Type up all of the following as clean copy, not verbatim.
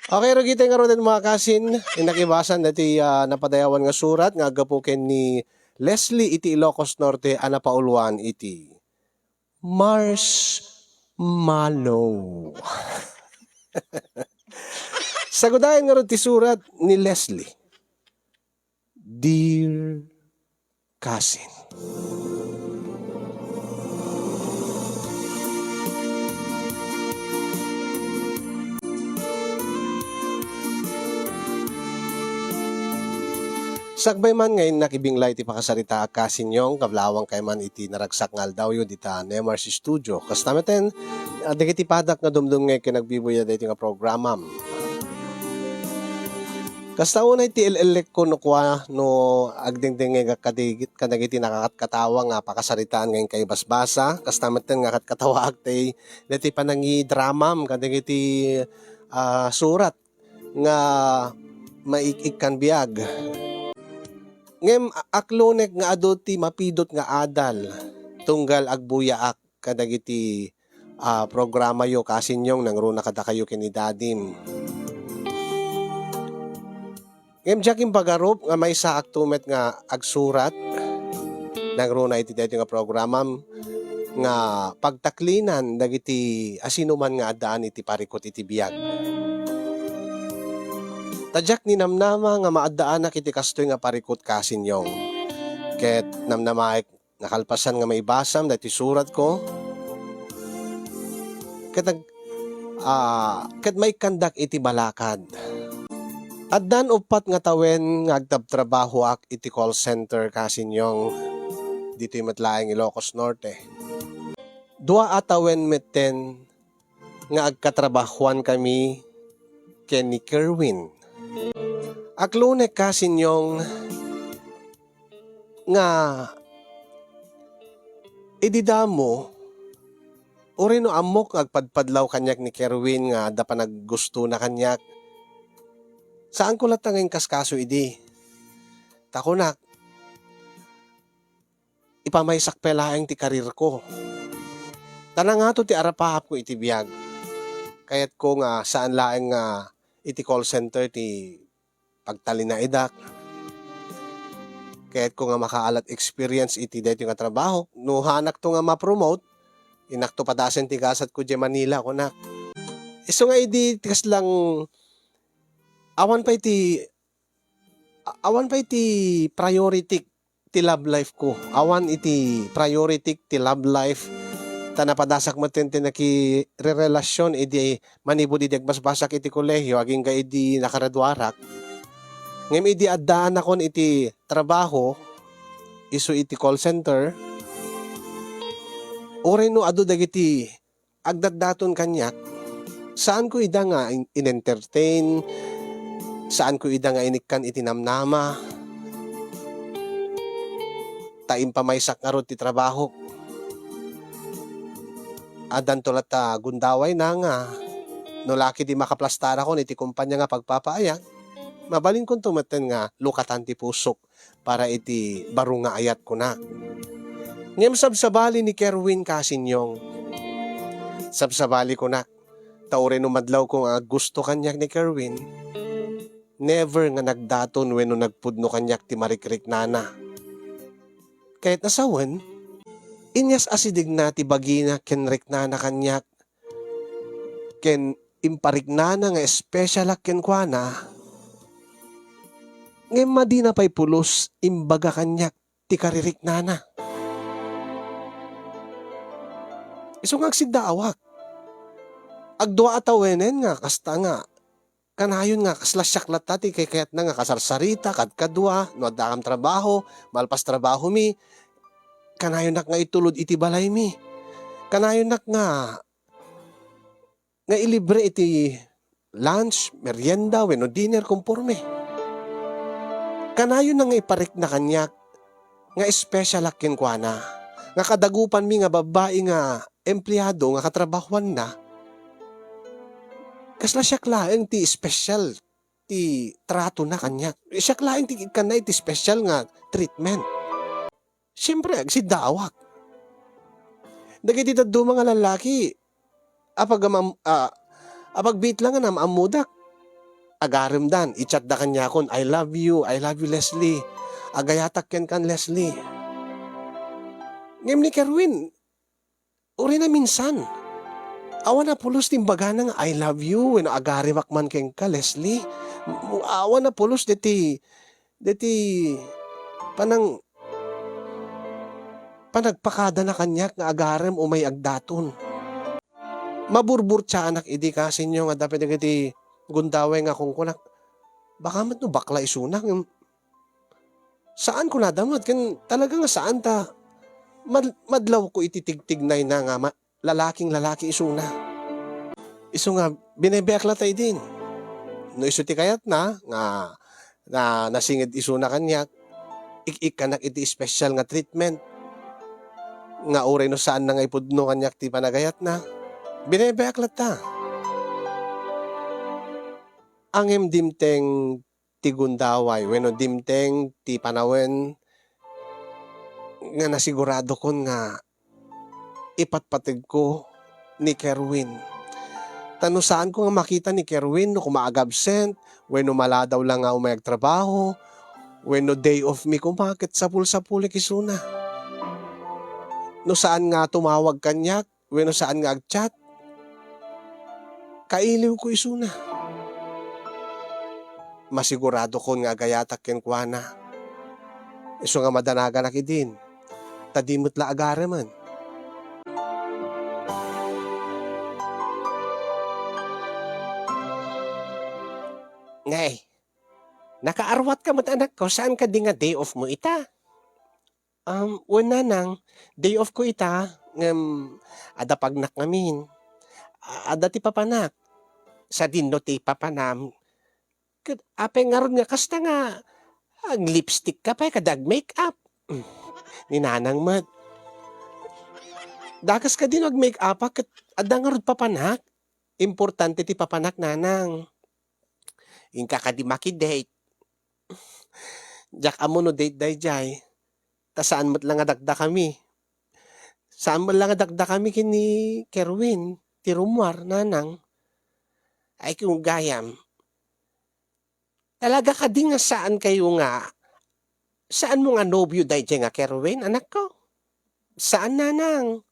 Okay, rugita nga rin mga kasin, inakibasan dati napadayawan nga surat nga agapuken ni Leslie iti Ilocos Norte ana pauluan iti Marshmallow. Sagudayan nga rin ti surat ni Leslie. Dear Cousin. Sakbay man ngayon nakibinglay ti pakasarita kasinyong kablawang kay man iti naragsak ngal daw yun dita Nemars Studio. Kastameten, dagiti padak nga dumdum ngay kinagbibuya dito nga programam. Kastaunay ti ilelek ko no kwa no agdingding nga kadagiti nakakatkatawa nga pakasaritaan ngayon kay basbasa. Kastameten nga katkatawa agtay dati panangi dramam kadagiti surat nga maikik kan biag. Ngem aklonek nga adoti mapidot nga adal tunggal agbuyaak kadagiti programa yo kasinyong nangruna kada kayo kini dadim. Ngem jakim pagarup nga may sa aktumet nga agsurat nangruna iti dayto nga programam nga pagtaklinan dagiti asinuman nga adaan iti parikot iti biag. Tadyak ni namnama nga maadaan na kiti kastoy nga parikot kasinyong. Ket namnamaik nakalpasan nga maibasam dati surat ko. Ket may kandak iti balakad. Addan upat nga tawen nga agtabtrabaho ak iti call center kasinyong dito yung matlaing Ilocos Norte. Dua atawen meten nga agkatrabahuan kami ken ni Kerwin. Aklunek kasinyong nga ididamo uri no amok agpadpadlaw kanyak ni Kerwin nga da pa naggusto na kanyak. Saan ko latang ngayon kaskaso idi? Takunak, ipamaysak pelaeng ti karir ko. Tanang nga to ti arapahap ko iti biyag. Kayat ko nga saan laeng nga iti call center ti pagtali na idak. Kaya't ko nga makaalat experience iti dito nga trabaho. No hanak to nga ma-promote, inak to padasen ti kasat ko di Manila ko na. Iso nga idi tikas lang awan pa iti priority ti love life ko. Awan iti priority ti love life tanapadasak mo tin naki-relasyon idi manibod idi agbasbasak iti kolehiyo aging ga idi nakaradwarak. Ngem idi addaan akon iti trabaho isu iti call center. Oray no adu dagiti agdaddaton kanyak. Saan ko ida nga in-entertain? Saan ko ida nga inikkan iti namnama? Taim pamaysak nga rod ti trabaho. Adan tulat gundaway na nga. No laki di makaplastar ako iti kumpanya nga pagpapaayag. Mabalin kong tumaten nga lukatan ti pusok para iti baro nga ayat ko na. Ngem sabsabali ni Kerwin kasinyong. Sabsabali ko na. Taure no madlaw ko nga gusto kanyak ni Kerwin. Never nga nagdaton wenno nagpudno kanyak ti marikrik nana. Kahit nasawan, inyas asidig na ti bagina kenrik nana kanyak. Ken imparik nana nga espesyal ken kuana. Ngayon madi na pa'y pulos, imbaga kanyak, ti karirik nana. Iso nga agsidawak. Agdua atawenen nga, kasta nga, kanayon nga, kaslasyak latati, kay kayat na nga, kasarsarita, kadkadwa, no adakam trabaho, malpas trabaho mi, kanayon nak nga itulod iti balay mi. Kanayon nak nga ilibre iti lunch, merienda, wenno dinner, kumpurme. Kanayon na nga iparik na kanyak, nga espesyal akin kwa na, nga kadagupan mi nga babae nga empleyado nga katrabahuan na, kasla siya klaeng ti espesyal ti trato na kanyak. Siya klaeng ti kanay ti espesyal nga treatment. Siyempre, agsidawak. Dagiti daddo mga lalaki, apag bitlang nga na maamudak, Agarim dan, i-chat da kanya kon, I love you Leslie. Agayatak ken kan Leslie. Ngem ni Kerwin, uri na minsan. Awan na pulos timbaga nga I love you when agarimak man ken ka Leslie. Awan na pulos deti panang panagpakada na kanyak nga agarem umay agdaton. Maburbur tsa anak idi kasi nyo nga dapat iti gundaway nga kung kunak. Baka mat no bakla isunak. Saan ko nadamot? Talaga nga saan ta madlaw ko ititigtignay na nga lalaking lalaki isuna. Iso nga binebekla tayo din. No iso ti kayat na nasingid isuna kanyak. Ik kanak iti special nga treatment. Nga uray no saan na nga ipudno kanyak ti panagayat na. Binebeklat ta. Angem dimteng ti gundaway, wenno dimteng ti panawen nga nasigurado kon nga ipatpatig ko ni Kerwin. Tano saan ko nga makita ni Kerwin no kumaag-absent, wenno maladaw lang nga umayag trabaho, wenno day off mi kumakit sa pulsa-puli kisuna. No saan nga tumawag kanyak, wenno saan nga agchat, kailiw ko isuna. Masigurado ko nga gayatak ken kuana. Iso nga madanaga na kidin. Tadimot la agare man. Ngay, nakaarwat ka mat anak ko, saan ka di nga day off mo ita? Wala nang, day off ko ita, ada pagnak ngamin. Ada ti papanak. Sa dinno ti papanam. Apay nga ron nga, kasta nga, ang lipstick ka pa, kadag make-up. Ninanang mat. Dakas ka din mag-make-up, ada nga ron papanak. Importante ti papanak, nanang. Yung kakadimaki date. Jak amo no date day jay. Ta saan mo't lang adagda kami. Saan mo lang adagda kami kini Kerwin. Ti rumwar, nanang. Ay kung gayam. Talaga ka din nga saan kayo nga. Saan mo nga nobyo day jay nga Kerwin, anak ko? Saan, nanang?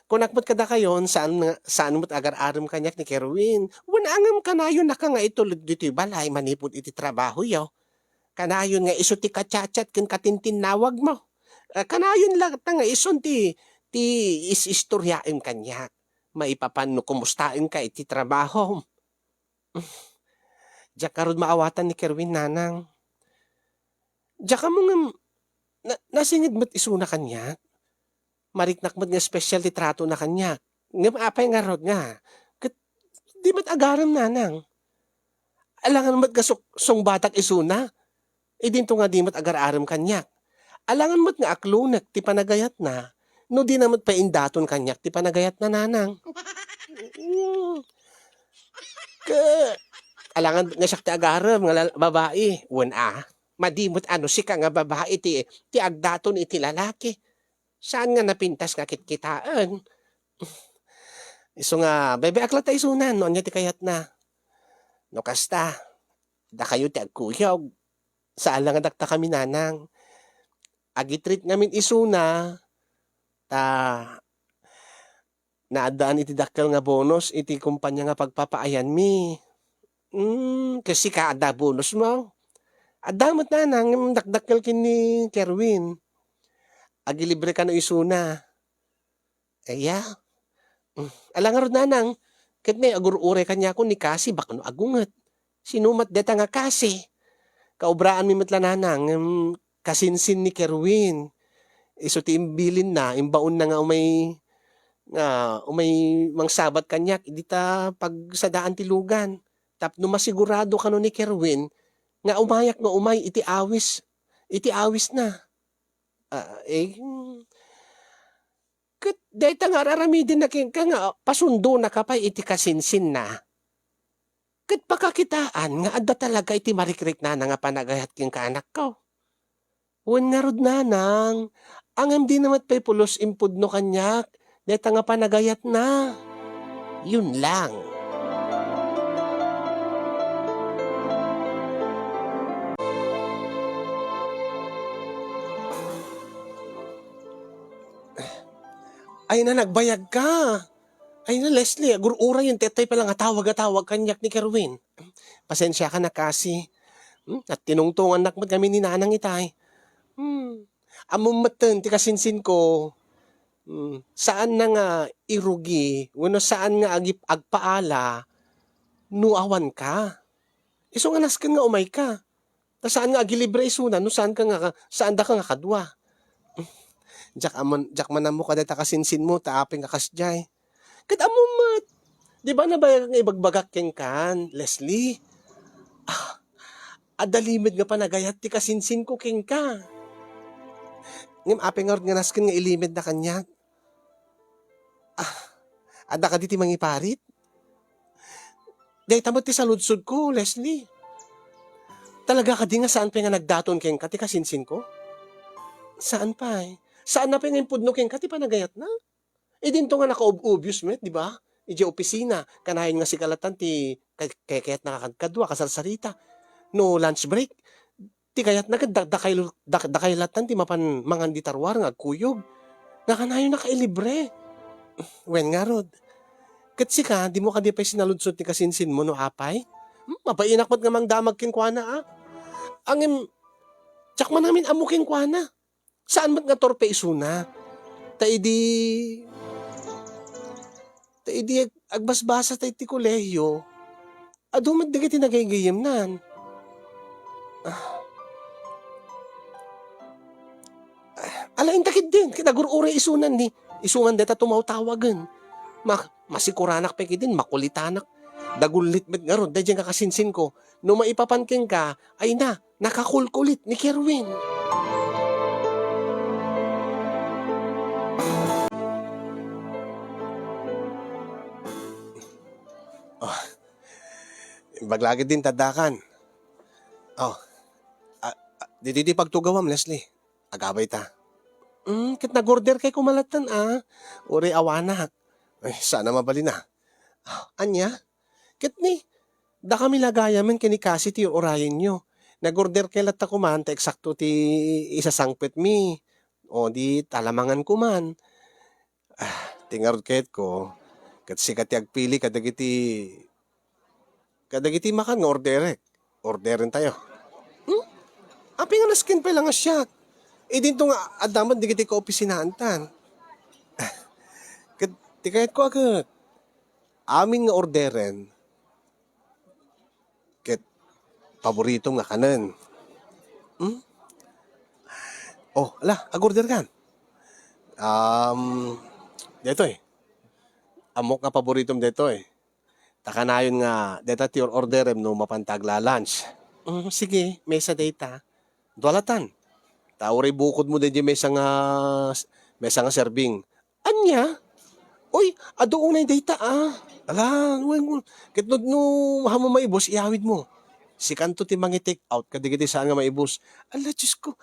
Kung nakmat ka da kayon, saan mo't agar-aram kanyak ni Kerwin? Wanaangam kanayon na ka nga itulog dito balay, manipod iti trabaho yo. Kanayon nga iso ti kachat-chat ken katintinawag mo. Kanayon lang nga ison ti is-istoryain kanyak. Maipapan no kumustain ka iti trabaho. Diyak karod maawatan ni Kerwin, nanang. Diyak mo nga nasingid mo't isuna kanyak. Mariknak mo't nga special ti trato na kanyak. Nga apay nga rod nga. Di mo't agaram, nanang. Alangan mo't nga song batak isuna. Idinto nga di mo't agar-aram kanyak. Alangan mo't nga aklunak ti panagayat na. No di na mo't paindaton kanyak ti panagayat na, nanang. Alangan nga siya ti agaram nga babae. Madimot sika nga babae ti agdaton iti lalaki. Saan nga napintas nga kitkitaan? Iso nga, bebe aklat tayo sunan, no anya ti kayat na. No kasta, da kayo ti agkuyog. Saan lang adakta kami, nanang. Agitreat ngamin isuna, naadaan iti dakkel nga bonus, iti kumpanya nga pagpapaayan mi. Kasi ka ada bonus mo. Adamot, nanang, dakdakkel kini Kerwin. Agilibre ka no isuna. Aya. Alang ron, nanang. Kat may agur-ure kanya ko ni Kasi baka no agungat. Sinumat deta nga Kasi. Kaubraan mi matla, nanang. Kasinsin ni Kerwin. Iso ti imbilin na. Imbaon na nga umay mangsabat kanyak. Hindi ta pagsadaan ti lugan. Tapno masigurado ka no ni Kerwin. Nga umayak nga umay iti awis. Iti awis na. Dahil nga raramidin na ka nga, pasundo na ka pa iti kasinsin na. Kat pakakitaan nga adda talaga iti marikrik na nga panagayat king kaanak ko. Wan nga rod, nanang, angam di namat pa'y pulos impudno kanyak, dahil nga panagayat na. Yun lang. Ay na, nagbayag ka. Ay na, Leslie, agurura yun. Tetay pa lang atawag kanyak ni Kerwin. Pasensya ka na kasi. At tinungtungan nakmat kami ni nanang itay. Amumatan, ti kasinsin ko. Saan na nga irugi, wano saan nga agpaala, nuawan ka. Iso nga naskan nga umay ka. Ta saan nga agilibre isuna, no saan ka nga, saan da ka nga kadwa. Jak man mo kada ta kasinsin mo, taaping ka kasjay. Kat amumat. Di ba nabayag nga ibagbagak keng kan, Leslie? Adalimid nga panagayat ti kasinsin ko keng ka. Ngim apeng nga naskan nga ilimid na kanya. Ada ka diti mangiparit? Day tamot ti saludsod ko, Leslie. Talaga ka di nga saan pa nga nagdaton keng ka ti kasinsin ko? Saan pa eh? Saan na pa nga impudno keng ka ti panagayat na? E dinto nga naka-obvious met, di ba? Ije opisina, kanayon nga si kalatan ti kayat nakakadkadwa, kasarsarita. No lunch break, ti kayat na dakay latan ti mapan mangan di tarwar nga kuyog. Nga kanayon nakailibre. Wen nga rod. Katsi ka, di mo ka di pa sinaludsod ni kasinsin mo no apay? Mapainak mo't nga mang damag kinkwana ah. Angin, tsak man namin amo kinkwana. Saan mo't nga torpe isuna? Ta idi agbasbasa tayo ti kolehiyo. Adumat di ka tinagayagayam nan. Alain takid din, kinagurure isunan ni. Isunan deta tumawtawagan. Masikuranak pa din, makulitanak. Dagulit met nga ron, dahil kakasinsin ko. No maipapanking ka, ay na, nakakulkulit ni Kerwin. Oh, baglagi din tadakan. Oh, di pagtugawam, Leslie. Agabay ta. Kit nag-order kay kumalatan ah. Uri awanak. Ay, sana mabali na. Anya? Kit ni, da kami lagayaman kini kasi ti orayin nyo. Nag-order kay lata kuman, ta eksakto ti isasangpet mi. O di talamangan kuman. Tingarod kayat ko, kat sikat ti agpili kadagiti makan nga orderek. Orderin tayo. Api nga naskin pa lang nga siya. E dinto nga, adaman di kiti ka opisinaantan. Ti kayat ko agad. Amin nga orderen. Ket paborito nga kanan. Oh, ala, agorder kan. Deto eh. Amok nga paboritom deto eh. Takanayon nga, deta ti orderem no mapantagla lunch. Sige, mesa data. Dualatan. Tauri bukod mo din mesa nga serving. Anya? Uy, ado unay data ah. Ala, ket no hamo maibos, iawid mo. Si kanto ti mangi take out, kadigiti saan nga maibos. Ala, Diyos ko.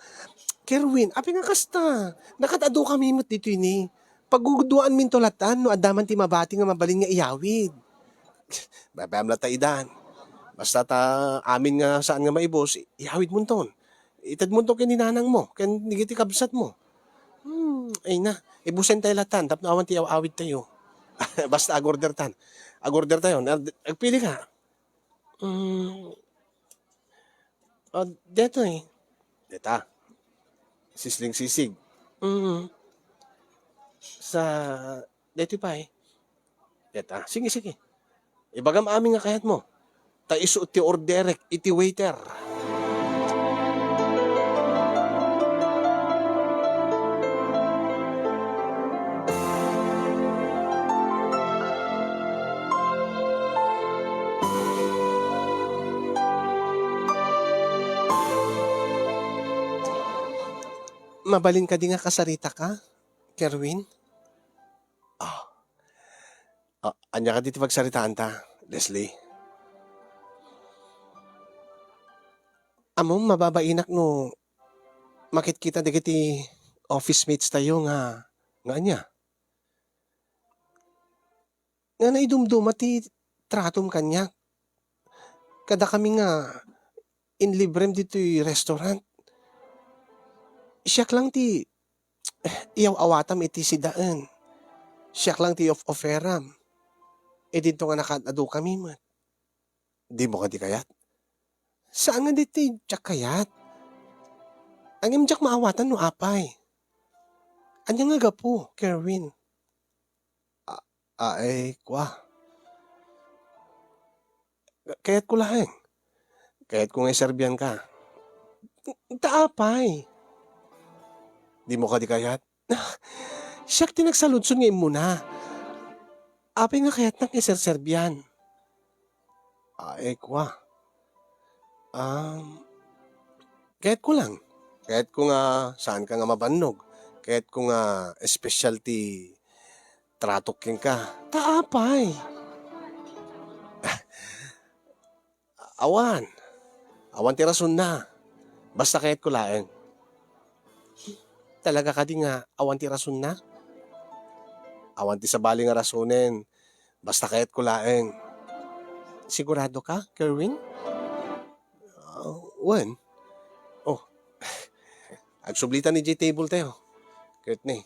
Kerwin, api nga kasta. Nakatado kami mo't dito ini. Pagguduan min tolatan, no adaman ti mabati nga mabalin nga iawid. Bayam la ta idan. Basta ta amin nga saan nga maibos, iawid mo ton. Itad mo to kininanang mo, kan digiti kabsat mo. Ay na, ibusen tayo latan, tapos awan ti awid tayo. Basta agorder tan. Agorder tayo. Agpili ka. Deto eh. Deta. Sisling sisig. Sa, deto pa eh. Deta. Sige. Ibagam amin nga kayat mo. Ta isu ti orderek, iti waiter. Mabalin ka di nga kasarita ka, Kerwin? Anya ka dito pagsaritaan ta, Leslie. Amom, mababainak no, makit kita digiti office mates tayo nga anya. Nga naidumdum ti tratom kanya. Kada kami nga in librem dito restaurant. Siyak lang ti iyaw awatam iti si daan. Siya lang ti of oferam. E dito nga nakadado kami man. Di mo ka di kayat? Saan nga dito tsak kayat? Ang imjak maawatan no apay. Anya nga gapo, Kerwin. Ay, kwa. Kaya't ko laheng. Kaya't ko nga Serbian ka. Taapay. Di mo ka di kayat? Siyak tinagsaludson ngayon muna. Apay nga kaya't nang Serbian. Ay, kwa. Kaya't ko lang. Kaya't ko nga saan ka nga mabannog. Kaya't ko nga specialty tratok ka. Taapay. Awan. Awan ti rason na. Basta kaya't ko laeng. Talaga ka di nga awan ti rason na? Awan ti sabali nga rasonen. Basta kaya't ko laeng. Sigurado ka, Kerwin? Wen? Oh. Agsublitan ni J-table tayo. Kahit ni.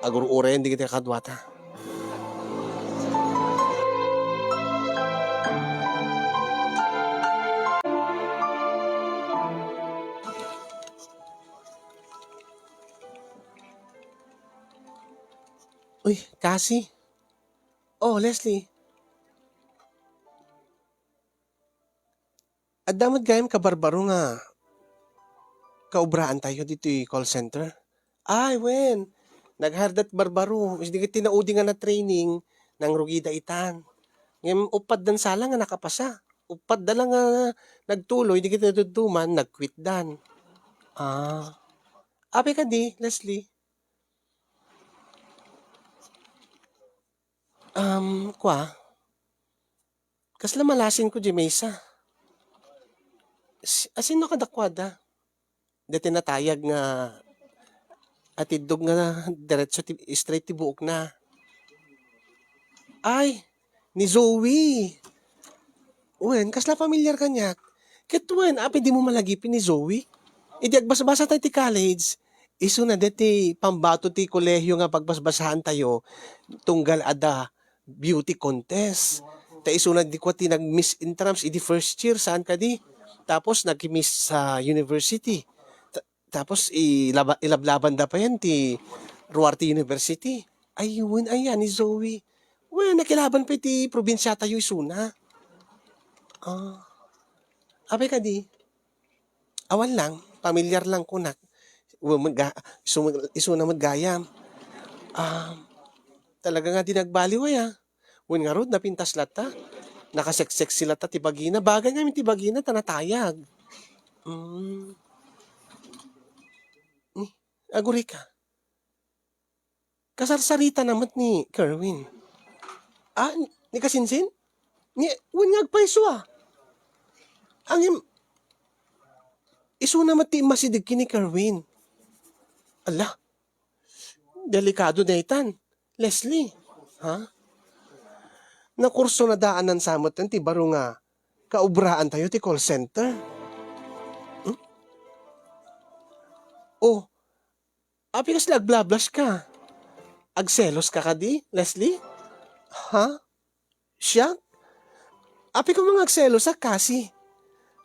Agur-ure hindi kita kadwata. Uy, Cassie. Oh, Leslie. At damat gayam kabarbaro nga kaubraan tayo dito call center. Ay, wen. Naghardat barbaro. Is di kita tinaudi nga na training ng rugida itan. Ngayon, upad dan sala nga nakapasa. Upad da lang nga nagtuloy, di kita tutuman, nag-quit dan. Ape ka di, Leslie? Kwa? Kasla malasin ko di mesa. Asino ka dakwada? Dati natayag nga atidog nga diretso straight ti buok na. Ay, ni Zoe. Wen, kasla familiar ka niya. Ket wen, api di mo malagipin ni Zoe. Idi agbasa-basa tayo ti college. Iso na deti pambato ti kolehiyo nga pagbasbasahan tayo tunggal ada beauty contest. Ta iso na di ko ti nag-miss intrams idi first year saan ka di. Tapos nag-miss sa university. Tapos ilablaban da pa yan ti Ruarte University. Ayun, ayan ni Zoe. Well, nakilaban pa ti probinsya tayo isuna. Ape ka di? Awan lang, pamilyar lang ko na. Iso na magayam. Talaga nga di nagbaliway When nga rod, napintas lata. Nakaseksek sila ta tibagina. Bagay nga yung tibagina, tanatayag. Aguri ka. Kasarsarita naman ni Kerwin. Ni kasinsin? Wen nga agpaiso Ang iso naman ti masidig ni Kerwin. Ala, delikado na itan. Leslie, na kurso na daanan sa amot ti baro nga kaubraan tayo ti call center. Oh, api kas lagblablas ka. Agselos ka di, Leslie? Siya? Api ko mga agselos kasi.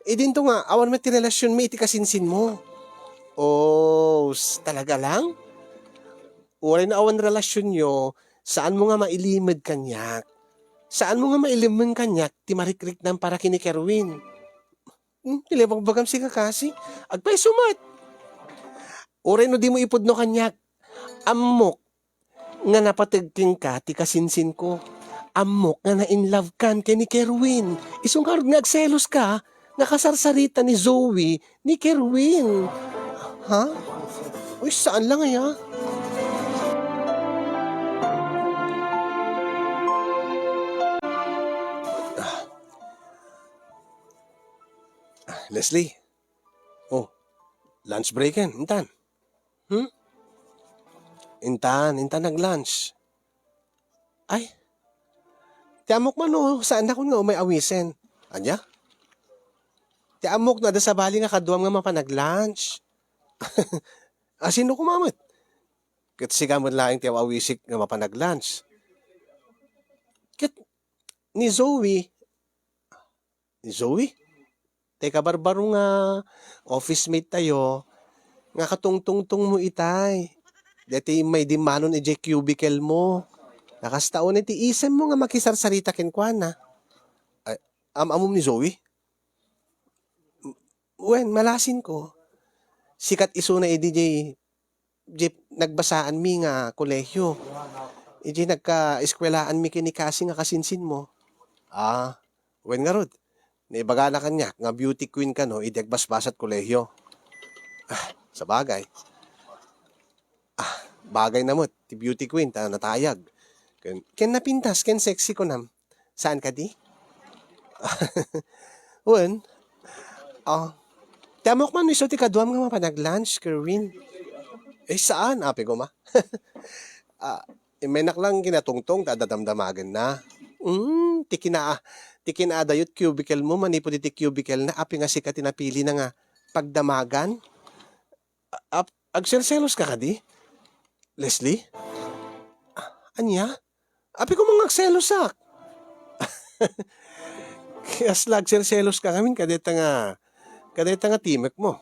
Dinto nga, awan ti relasyon mo iti kasinsin mo. Oh, talaga lang? Wala na awan relasyon nyo, saan mo nga mailimad kanyak? Saan mo nga mailimad kanyak, ti marikrik ng para kini Kerwin? Tilibang bagam si kasi. Agpay sumat. Oray no di mo ipod no kanyak. Amok nga napatagking ka, ti kasinsin ko. Amok nga na in love kan kay ni Kerwin. Isong karod nga agselos ka, nakasarsarita ni Zoe ni Kerwin. Uy, saan lang Leslie. Oh, lunch break yan. Intan. Intan nag-lunch. Ay, tiamok man saan ako nga may awisen. Anya? Tiamok na da sa bali nga kaduam nga mapanag-lunch. Sino kumamit? Ket sika man laing ti awisik nga mapanag-lunch. Ket ni Zoe, teka barbaro nga office mate tayo, nga katungtungtong mo itay. Deti may dimanon ije cubicle mo. Nakastaon iti isem mo nga makisarsarita kenkwana. Ay, amom ni Zoe? Wen, malasin ko. Sikat iso na DJ nagbasaan mi nga kolehyo. Iji nagka-eskwelaan mi kini kasi nga kasinsin mo. Wen nga rod. Naibaga na kanya, nga beauty queen ka no, idi agbasbasat kolehyo. Sa bagay. Bagay na mo, ti beauty queen, ta natayag. Ken napintas, ken sexy ko nam. Saan ka di? Wen, tamok man iso ti kaduam nga mapanag-lunch, Kerwin. Saan? Api ko ma? Menak lang kinatungtong, dadadamdamagan na. Tikinaadayot cubicle mo, manipod iti cubicle na, api nga sika tinapili na nga pagdamagan. Agselselos ka di? Leslie? Anya? Api ko mga agselosak. Kaya agselselos ka kami, kadeta nga timek mo.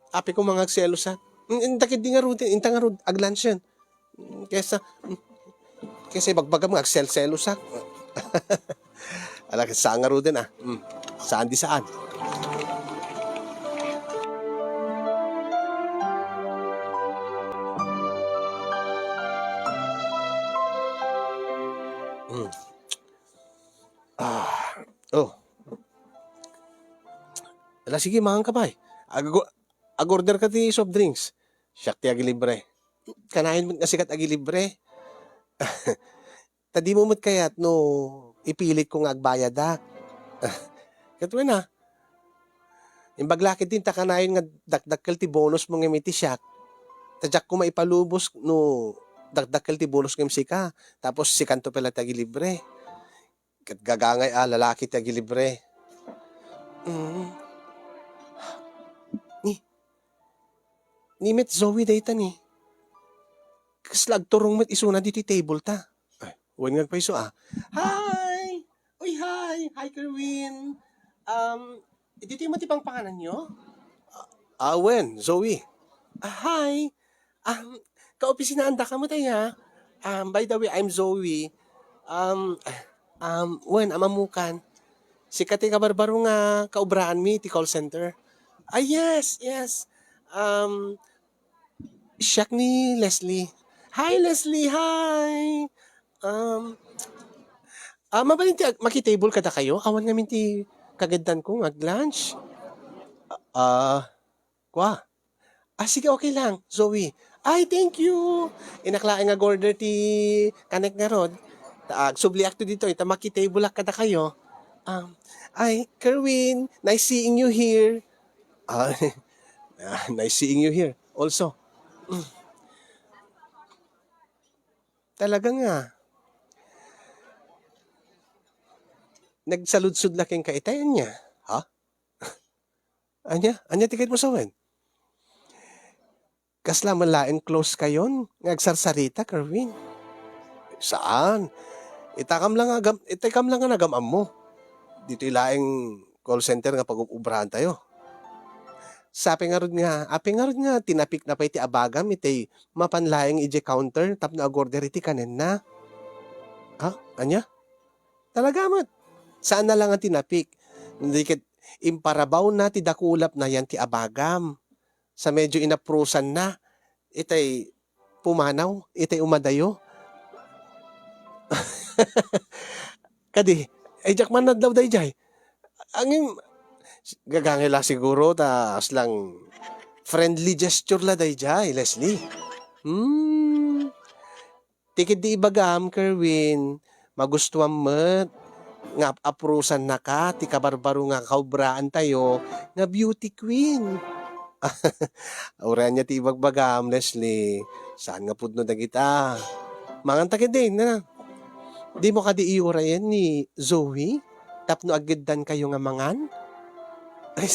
Api ko mga agselosak. Takid di nga rod, inta nga rod, aglansyan. Kesa bagbagam nga, agselselosak. Ala, saan nga rod din Saan di saan? Oh. Ala, sige, mahang kabay. Ag-order ka ti soft drinks. Siyak ti agilibre. Kanahin mo nga sikat agilibre. Tadi mo mo't kayat no ipilit kong agbayadak. Katwa na. Imbaglakit din takanayon nga dakdakkel ti bonus mo nga miti siyak. Tadyak ko maipalubos no dakdakkel ti bonus nga sika. Tapos sikanto pala ti agilibre. Kat gagangay lalaki ti agilibre. Ni met Zoe dayta ni. Kaslag turong met isuna dito table ta. Ay, huwag nga pa iso Hi! Uy, hi! Hi, Kerwin! Dito yung matipang pangalan nyo? Wen, Zoe. Hi! Kaopisinaanda ka mo tayo by the way, I'm Zoe. Wen, amamukan. Sikat ka barbaro nga kaubraan mi, ti call center. Yes. Siyak ni Leslie. Hi, Leslie. Hi. Mabalin ti makitable kada kayo? Awan nga minti kagadan ko mag-lunch. Kwa? Sige, okay lang, Zoe. Ay, thank you. Inaklaing nga order ti kanek nga rod. Subliak to dito, ita makitable kada kayo. Kerwin, nice seeing you here. Nice seeing you here also. Talaga nga. Nagsaludsud laking kaitayan niya. Ha? Anya tiket mo sa wen? Kasla man laing close kayon. Ngagsarsarita, Kerwin. Saan? Itakam lang nga nagamam mo. Dito ilaing call center nga pag-ubrahan tayo. Api nga rod nga, tinapik na pa iti abagam, iti mapanlayang ije counter, tap na agorder iti kanen na. Anya? Talaga mat. Saan na lang ang tinapik? Hindi kat imparabaw na ti dakulap na yan ti abagam. Sa medyo inaprusan na, itay pumanaw, itay umadayo. Kadi, jakman na daw day jay. Angin, gagangila siguro, tas lang friendly gesture la day jay, Leslie. Tikid di ibagam, Kerwin, magustuhan met, nga aprusan na ka, ti kabarbaro nga kaubraan tayo, nga beauty queen. Auran niya ti ibagbagam, Leslie. Saan nga pudno na kita? Mangan takid din na. Di mo kadi iura yan ni Zoe? Tapno agiddan kayo nga mangan? Ay,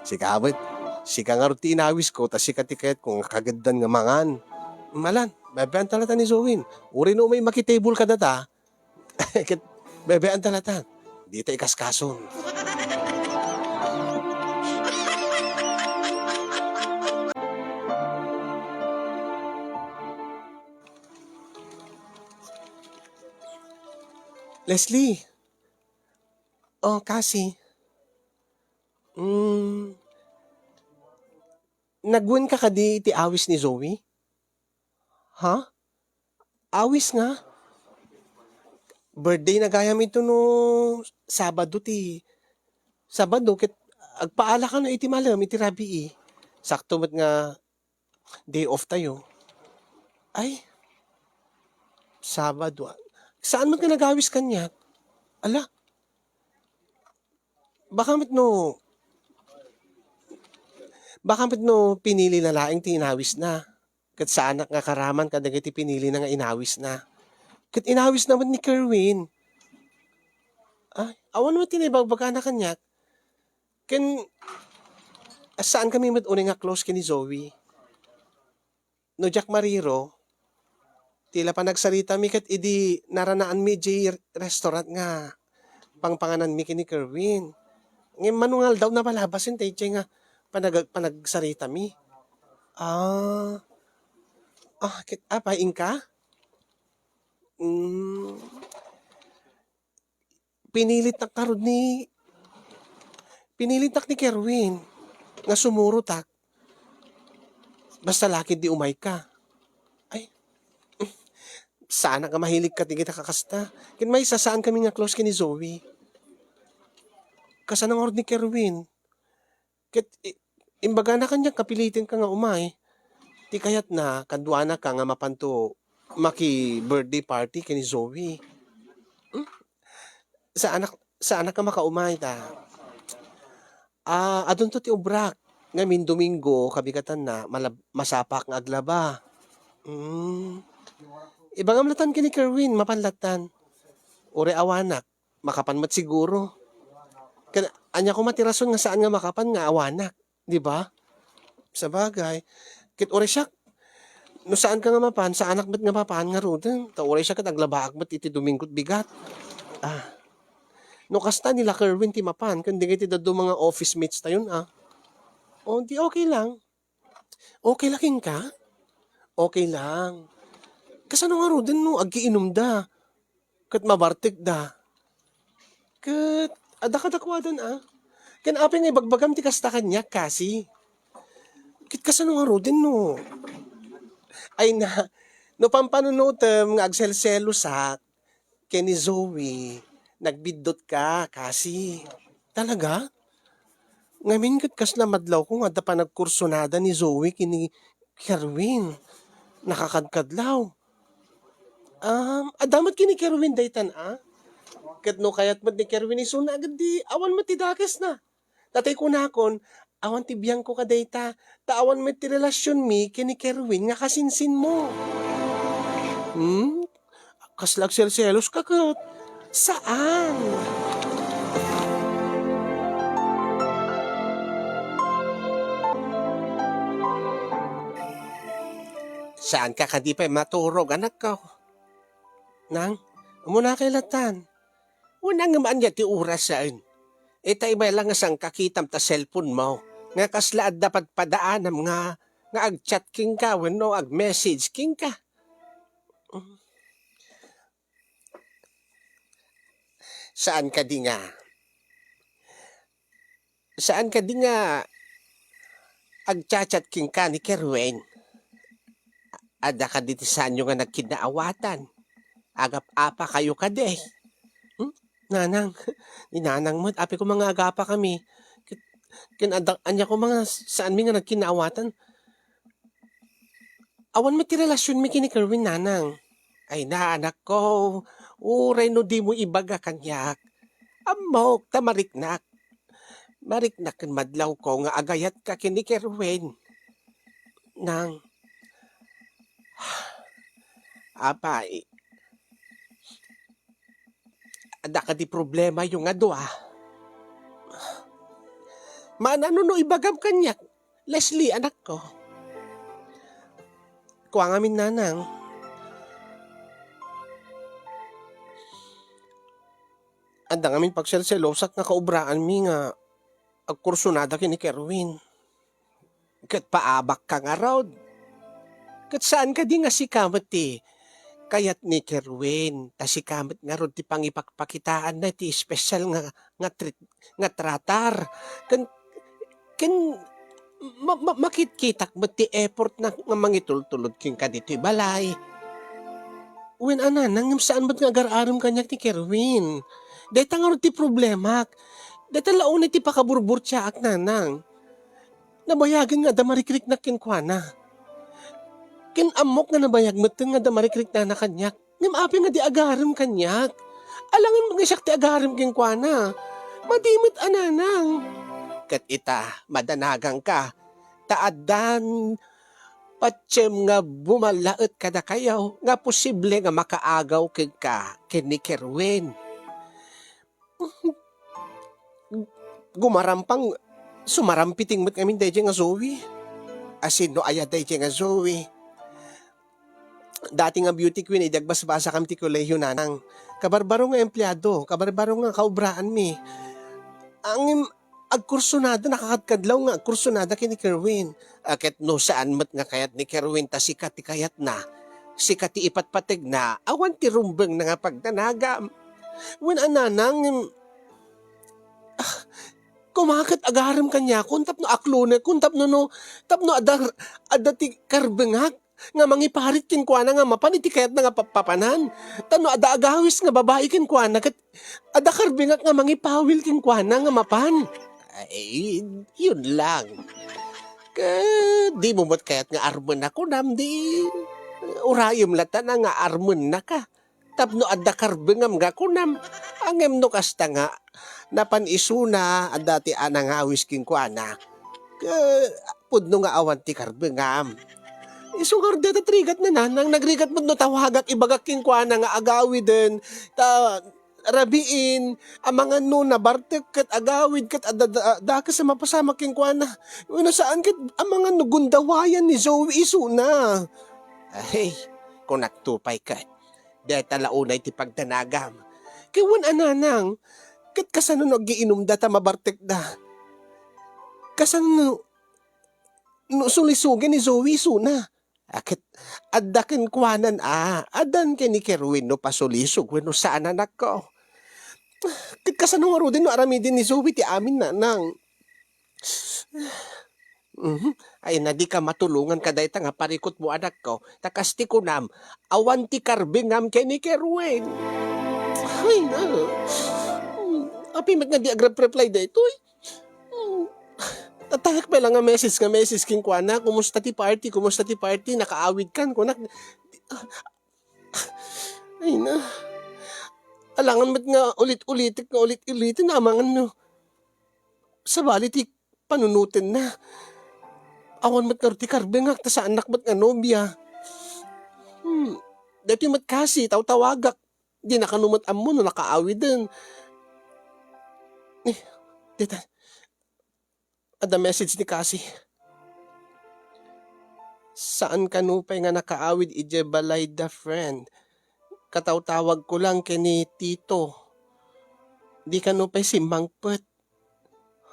sikabot. Sika nga ruti inawis ko, tas sika tikayat kung kagiddan nga mangan. Malan, bebean talatan ni Zoe. Uri no may makitable ka data. Ket bebean talatan. Di ta ikaskason. Leslie, kasi, mm, nagwen ka kadi iti awis ni Zoe? Ha? Awis nga? Birthday na gayam ito no Sabado ti. Sabado, ket agpaala ka no iti malam, iti rabi Sakto mat nga day off tayo. Ay, Sabado. Saan man ka nagawis kanya? Ala, baka mit no, pinili na laing ti inawis na. Kat sa anak nga karaman kadagiti pinili na nga inawis na. Kat inawis naman ni Kerwin. Ay, awan mo tinibagbaga na kanya. Ken, saan kami mat nga close kini Zoe? No Jack Mariro, tila pa nagsarita mi kat idi naranaan mi J restaurant nga pangpanganan mi kini Kerwin. Ngayon manungal daw na palabasin tayo nga panagsarita mi. Ah, paing ka? Pinilit na karod pinilit tak ni Kerwin nga sumuro tak. Basta laki di umay ka. Ay, sana ka mahilig ka tigita kakasta. Kin may sasaan kami nga close kini Zoe. Kasanang orod ni Kerwin. Kit, imbaga na kanya kapilitin ka nga umay. Ti kayat na kadwa na ka nga mapanto maki birthday party kini Zoe. Sa anak ka makaumay ta. Adun to ti ubrak. Ngamin Domingo kabikatan na masapak nga aglaba. Ibang amlatan kini Kerwin mapanlatan. Ore awanak makapanmat siguro. Anya ko matirason nga saan nga makapan nga awanak, di ba? Sa bagay, kit ore siya no saan ka nga mapan, sa anak bet nga mapan nga roden. Ta ore siya kat aglabaak bet iti Domingo't bigat. No kasta nila Kerwin ti mapan, kundi iti dado mga office mates tayon O di okay lang. Okay laking ka? Okay lang. Kasano nga roden no, agkiinom da. Kat mabartik da. Kat adakadakwadan Kan apin nga bagbagam ti kasta kanya kasi. Kit kasano nga roden no. Ay no pampanunutem nga agselselo sa keni Zoe. Nagbidot ka kasi. Talaga? Ngamin kat kas na madlaw ko nga da pa nagkursunada ni Zoe kini Kerwin. Nakakadkadlaw. Adamat kini Kerwin daytan Kat no kayat mat ni Kerwin iso na agad di awan mat ti dakes na. Tatay ko na kon, awan ti biyang ko kadayta, taawan mat ti relasyon mi kini Kerwin nga kasinsin mo. Kaslag selselos ka kat. Saan? Saan ka kadipay maturog anak ko? Nang, muna kay latan. Una nga man ti oras saan. Itay ba lang asang kakitam ta cellphone mo. Nga kaslaad dapat padaanam nga ag-chat king ka wenno ag-message king ka. Saan ka di nga? Saan ka di nga ag-chat king ka ni Kerwin? Ada ka diti sanyo nga nagkinaawatan. Agap-apa kayo ka de. Nanang, ni nanang mo, api ko mga agapa kami. Anya ko mga saan mi nga nagkinaawatan. Awan mo ti relasyon mi kini Kerwin nanang. Ay na anak ko, uray no di mo ibaga kanyak. Amok, tamariknak. Mariknak kan madlaw ko nga agayat ka kini Kerwin. Nang, apay, ada ka di problema yung ado Manano no ibagam kanyak, Leslie anak ko. Kuha ngamin nanang. Anda ngamin pagselselosak nga kaubraan mi nga agkursunada kini Kerwin. Kat paabak ka nga raw. Kat saan ka di nga si kamat ti? Kayat ni Kerwin, ta si kamat nga rod ti pangipakpakitaan na ti special nga tratar. Kan makitkitak mo ti effort na nga mangitultulod king ka dito balay. Wen ananang saan ba't nga agar-aram kanyak ni Kerwin? Deta nga rod ti problema. Deta laon ti pakaburbur tiya ak nanang. Nabayagan nga damarikrik na kinkwana. Kin amok nga nabayag mo nga damarikrik na kanyak. Ngam api nga di agaram kanyak. Alangan mga siyak ti agaram kinkwana. Madimit ananang. Kat ita, madanagang ka. Taadan, patsem nga bumalaot ka na kayaw. Nga posible nga makaagaw ka ni Kerwin. Gumarampang sumarampiting mo't kami dahi nga Zoe. Asin no aya dahi nga Zoe. Dati nga beauty queen, idagbas-basa kami ti kolehiyo nanang. Kabarbaro nga empleyado, kabarbaro nga kaubraan mi. Ang agkursunada, nakakadkadlaw nga agkursunada kini Kerwin. Akit no saan mat nga kayat ni Kerwin ta sikat ti kayat na. Sikat ti ipatpatig na, awan ti rumbeng na nga pagdanagam. Wen ananang, kumakat agaram kanya, kuntap no aklone, kuntap no tapno adati karbengak, nga mangiparit kin kwa na nga mapan, iti kayat na nga papanan. Tano ada agawis nga babae kin kwa na, ada karbengak nga mangipawil kin kwa na nga mapan. Ay, yun lang. Di mo mo't kayat nga armon ako nam, di urayom lata na nga armon na ka. Tapno ada karbengam nga kunam, angem no kasta nga, napanisuna at dati anang awis king kuana. Pudno nga awan ti karbengam. Isungar deta trigat na nanang, nagrigat mo no tawagak ibagak king kuana nga agawi din, rabiin, ang mga no na bartek kat agawid kat adaka sa mapasama king kuana. Ano saan kat ang mga no gundawayan ni Zoe isuna. Ay, kung nagtupay kat, deta launay ti pagdanagam. Kiwan ananang, kat kasano nag-iinom data mabartek da. Kasano no sulisugin ni Zoe suna. Akit adakin kwanan adan ken ni Kerwin no pasulisog wenno saan anak ko. Kat kasano nga rodin no aramidin ni Zoe ti amin nanang. Ay na di ka matulungan kaday nga parikot mo anak ko. Takasti ko nam, awan ti karbingam ken ni Kerwin. Ay na. Api mat nga di agrap-reply da ito eh. Tatayak pa lang nga message king kuana, kumusta ti party, nakaawid kan, kunak. Ay na. Alangan mat nga ulit-ulitin, namangan no. Sa bali ti panunutin na. Awan mat nga ti karbengak, ta sa anak mat nga nobya. Dati mat kasi, tawagak. Di nakanumat amo no, nakaawid din. Dita. Ada message ni Cassie. Saan ka nupay nga nakaawid ije balay da friend? Kataw-tawag ko lang kini Tito. Di ka nupay simbangpet.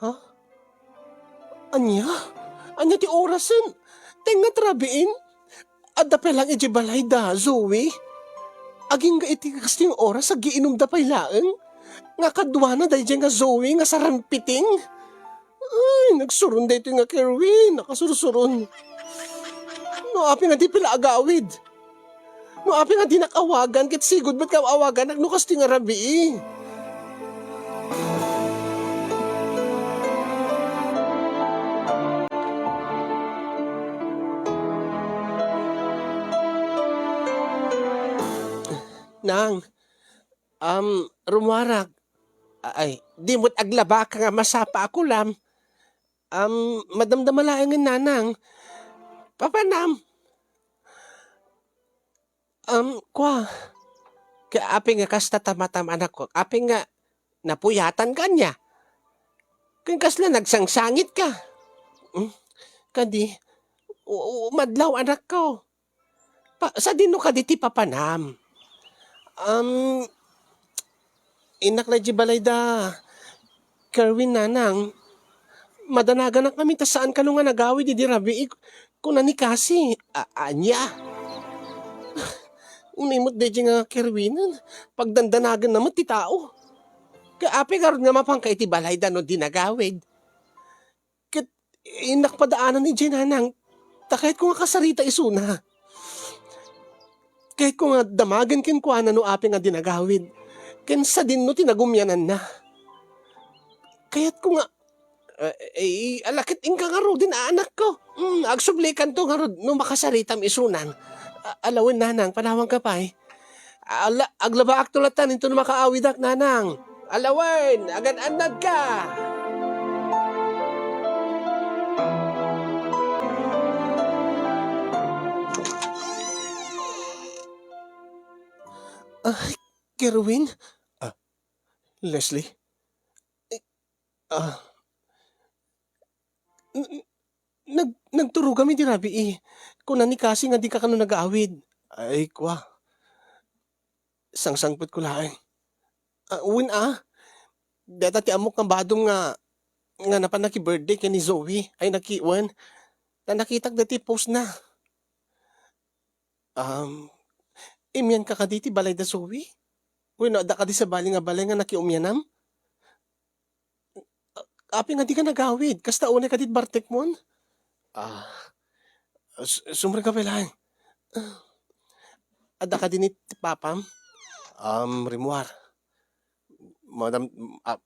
Ha? Anya? Anya ti orasan? Tenga trabiin? Ada pa lang ije balay da, Zoe? Aging ga iti kasting oras sa giinom da pay laeng? Nga kadwa na dahil nga Zoe nga sarampiting? Ay, nagsurun dito nga Kerwin, nakasursurun. No, api nga di pila agawid. No, api nga di nakawagan, kit sigod ba't ka awagan, nagnukas ti nga rabi. Nang, rumarag. Ay, di mo't aglaba ka nga masapa ako lam. Madamdamalayan nga nanang. Papanam. Kwa. Kaya api nga kas tatamatam anak ko. Api nga napuyatan ka niya. Kaya kasla nagsangsangit ka. Kadi, madlaw anak ko. Sa dino ka di ti papanam. Um, inak na di balay da, Kerwin nanang, madanagan na kami ta saan ka nung nga nagawi di rabi kuna ni kasi, anya. Unimot di nga Kerwin, pagdandanagan naman ti tao. Kaapi karon nga mapangkay ti balay da no di nagawid. Kat inak padaanan ni Jenanang, takayat ko nga kasarita isuna. Kahit ko nga damagan kin ko no api nga dinagawid. Ken sa din no tinagumyanan na. Kaya't ko nga, alakit ingka nga ro din anak ko. Agsublikan to nga ro no makasaritam isunan. Alawin nanang, panawang ka pa eh. Aglaba aktulatan ito no makaawidak nanang. Alawin, agad-andad ka. Kerwin? Leslie? Ah, nagturo kami di rabi eh. Kung nani kasi nga di ka kano nag-aawid. Ay, kwa. Sangsangpot ko lang. Uwin Deta ti amok nga badong nga napanaki birthday kay ni Zoe. Ay nakiwan. Na nakitag dati post na. Imyan ka kaditi balay da Zoe? Uwin, da ka di sa balay nga nakiumyanam? Api nga di ka nagawid. Kasta unay ka dit bartek mon? Sumre ka lang. Ada ka din ni papam? Rimuar.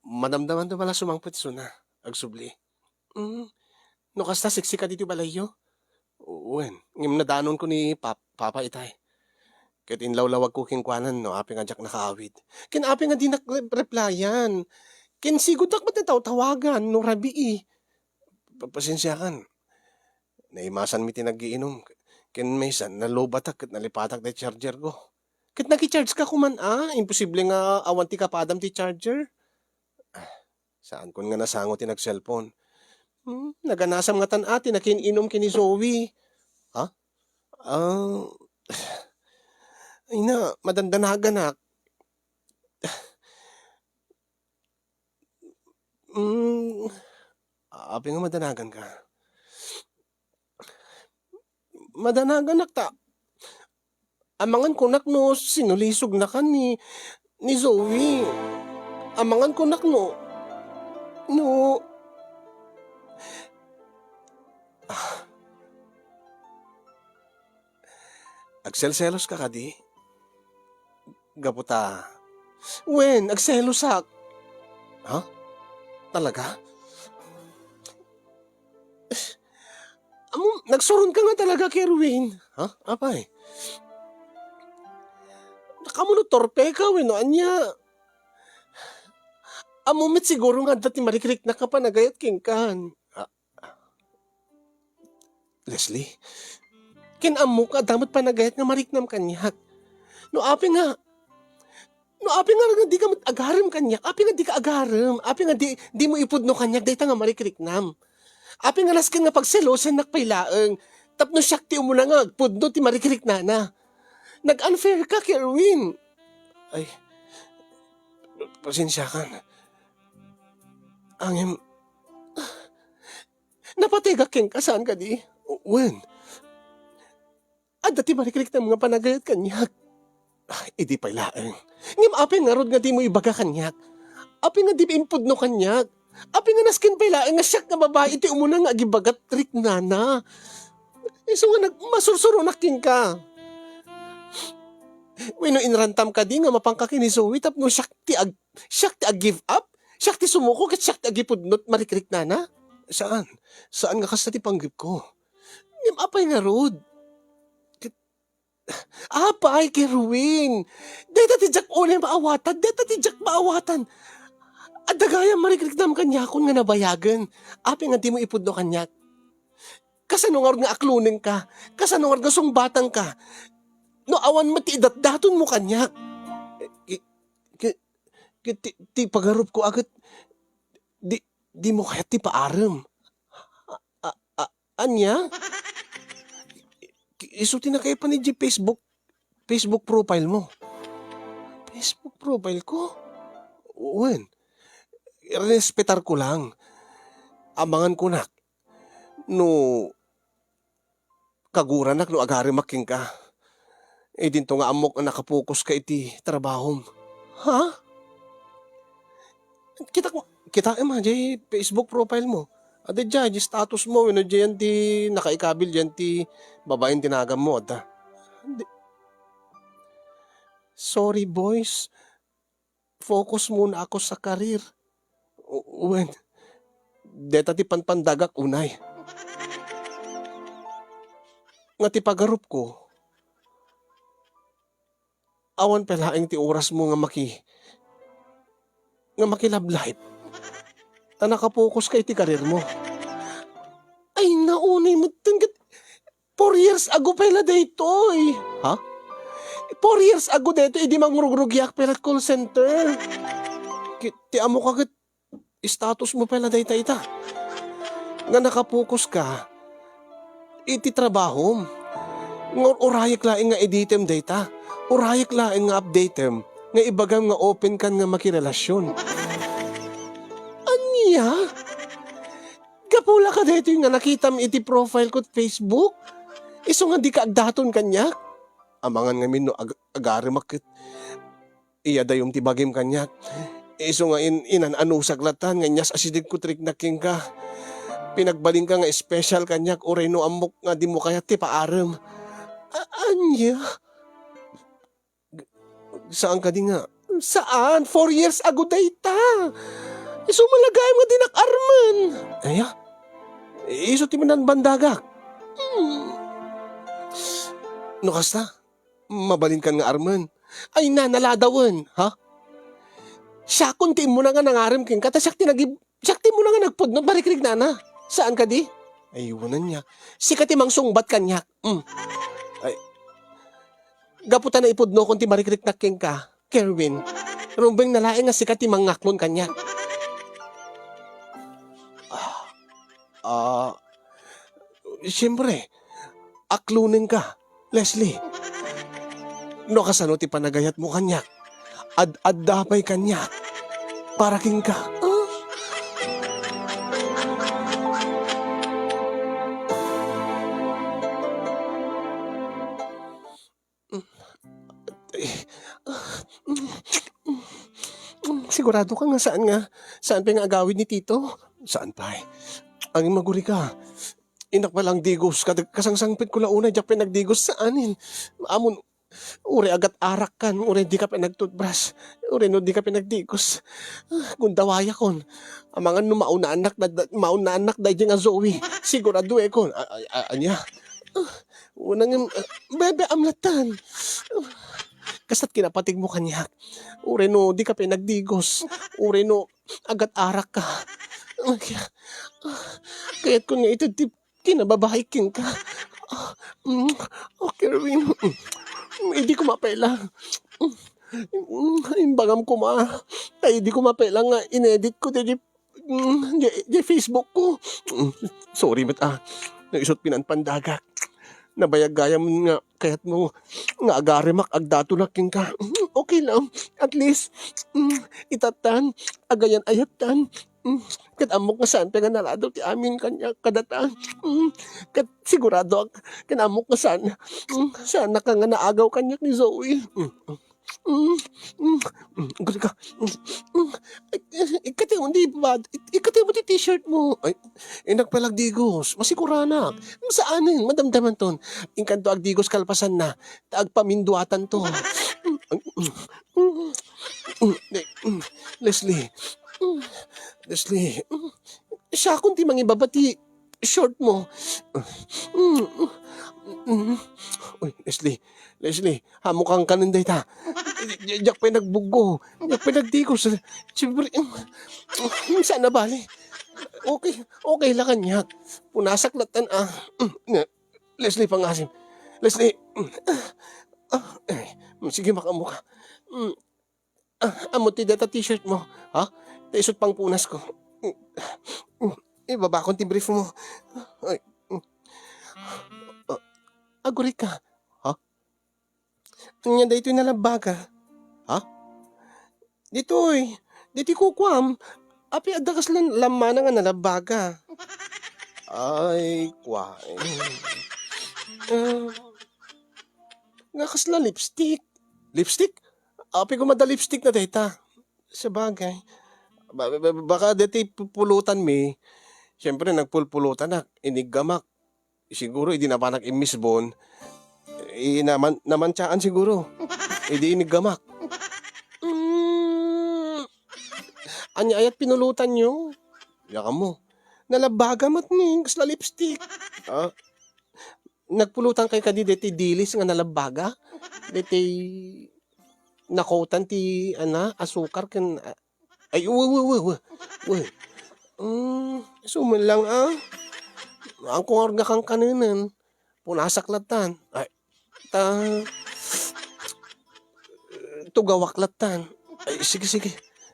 Madamdaman to pala sumangpot na. Agsubli. No kasta siksi ka dito balayo? Uwen. Ngim nadanon ko ni papa itay. Kahit inlawlawag ko kinkwanan no, api nga jak nakaawid. Kin api nga di replyan. Kin sigudak ba't tawagan no rabi eh. Pasensyakan. Naimasan mi tinag-iinom. Kin maysan, nalobatak at nalipatak na charger ko. Kit naki-charge ka kuman imposible nga awanti ka padam ti charger. Saan kun nga nasango ti nag-cellphone. Naganasam nga tan-ati na kininom kini Zoe. Ay na, madandanagan na. Api nga madanagan ka. Madanagan ta. Amangan ko no sinulisog na ka ni Zoe. Amangan ko no. Agselselos ka kadi? Gaputa. Wen, agselos ha? Talaga? Nagsuron ka nga talaga, Kerwin. Apay? Nakamuno torpe ka, no? Anya? Amumit siguro nga dati marikrik na ka pa nagayat kingkan. Leslie? Kinamu ka, damat pa nagayat nga mariknam kanyak. No api nga di ka agaram kanyak. Api nga di ka agaram. Api nga di mo ipudno kanyak, dahita nga marikriknam. Api nga naskin nga pagselosan nakpailaang. Tapno siyak ti umuna nga, pudno ti marikrik na. Nag-unfair ka, Kerwin. Ay, pasensya ka na. Angin, napatiga king kasaan ka di? When? Dati marikrik na mga panagayat kanyak. Idi pailaang. Ngim api nga rod nga di mo ibaga kanyak. Api nga di impudno kanyak. Api nga naskin pailaang nga siyak nga babae iti umuna nga agibagat trik na. Iso nga masursuro naking ka. Wino inrantam ka di nga mapangkaki ni Zoe tapno siyak ti ag-give up? Siyak ti sumuko kat siyak ti agipudnot marikrik na? Saan? Saan nga kasta ti panggip ko? Ngim apay nga rod. Apay, Kerwin. Deta ti jak unay maawatan. Deta ti jak maawatan. Adagayang marikrik-nam kanyakon nga nabayagan. Api nga di mo ipudno kanyak. Kasanungar nga aklunin ka. Kasanungar nga sungbatang ka. No awan mati daton mo kanyak. Ti pagarup ko agad. Di mo kaya ti paaram. Anya? isuti na kayo pa ni Facebook profile mo. Facebook profile ko? Uwan, respetar ko lang. Amangan ko nak. No, kaguranak no agari making ka. Dinto nga amok na nakapokus ka iti trabahom. Ha? Kita ma, jay Facebook profile mo. Ade dyan, di status mo, yun dyan ti nakaikabil dyan ti babaeng tinagam mo. Sorry boys, focus muna ako sa karir. Uwen, deta ti panpandagak unay. Nga ti pagarup ko, awan pelaing ti oras mo nga makilove life. Na nakapokus ka iti karir mo. Ay, naunay mo. 4 years ago pala dito eh. Ha? 4 years ago dito, hindi mangrugrugiak pala call center. Ti amo kagat, status mo pala dito ita. Nga nakapokus ka, iti trabaho. Nga orayak laing nga editem data. Orayak laing nga updatem. Nga ibagam nga open kan nga makirelasyon. Anya? Kapula ka dito yung nga nakita mo iti profile ko Facebook? Iso nga di ka agdaton kanya? Amangan nga min no agari makit. Iya dayom ti bagim kanya. Iso nga inan anusaglatan nga nyas asidig ko trik na king ka. Pinagbaling ka nga special kanya oray no amok nga di mo kaya ti paarem. Anya? Saan ka di nga? Saan? 4 years ago dayta. Iso malagay nga dinak-arman. Aya? Iso ti manan bandagak. No kasta? Mabalin kan nga arman. Ay na, naladawan. Ha? Siya kunti mo na nga nangarim king kata siya mo na nga nagpudno barikrig na. Saan ka di? Ayunan niya. Si katimang sungbat kanya. Ay. Gaputan na ipudno kung ti marikrik na king ka. Kerwin. Rumbeng nalaing nga si katimang ngaklon kanya. Siyempre, aklunin ka, Leslie. No kasano ti panagayat mo kanya, ad-dapay kanya, para king ka. Sigurado ka nga saan pa nga agawin ni Tito? Saan pa eh? Ang maguri ka. Inak pa lang digos. Kasangsangpit ko launa, diyak pinagdigos sa anin. Amon, uri agat arak kan. Uri di ka pinagtutbrush. Uri no di ka pinagdigos. Gundawaya kon. Amangan no mauna anak dahil nga Zoe. Sigurado eh kon. Anya? Unang bebe amlatan. Kasta't kinapatig mo kanya. Uri no di ka pinagdigos. Uri no agat arak ka. Kaya't ko nga ito kinababahiking ka. Kerwin, hindi ko mapela. Imbagam ko ay hindi ko mapela nga inedit ko di Facebook ko. Sorry naisot pinanpandaga. Nabayagaya mo nga kaya't mo nga agarimak agdato na king ka. Okay lang, at least itatan, agayan ayatan. Kat amok nga saan pa nga nalado ti amin kanya kadata. Kat sigurado kan amok nga saan na ka nga naagaw kanya ni Zoe. Guli ka. Ikati mo di ba? Ikati mo ti t-shirt mo. Ay, nagpalagdigos. Masiguranak. Saanin? Madamdaman ton. Inkanto agdigos kalpasan na. Taagpaminduatan to. Leslie, siya kunti mangibabati short mo. Uy, Leslie, hamukang kanunday ta. Diyak pa nagbugo. Diyak pa nagdigos. Siyempre, saan na bali? Okay lang kanya. Punasaklatan Leslie, pangasim. Leslie, sige makamuka. Amo ti data t-shirt mo. Ha? Taisot pang punas ko. Ibaba konti brief mo. Ay. guri ka. Ha? Anya dito nalabaga. Ha? Ditoy. Diti kukwam. Api adakas lan lamana nga nalabaga. Ay, kwa. Uh, nga kasla lipstick. Lipstick? Api ko mada lipstick na data. Sa bagay. Baka dati pulutan mi. Siyempre nagpulpulutan na. Inigamak. Siguro hindi na pa nag-imisbon. Namantsaan siguro. Hindi inigamak. Anya ayat pinulutan nyo. Yaka mo. Nalabaga mat ni. Kasla lipstick. Ah, nagpulutan kay kadi deti dilis nga nalabaga. Deti nakotan ti asukar ken ay uy. Suman lang ang kungarga kang kaninan. Punasaklatan. Ay, tugawaklatan. Ay, sige.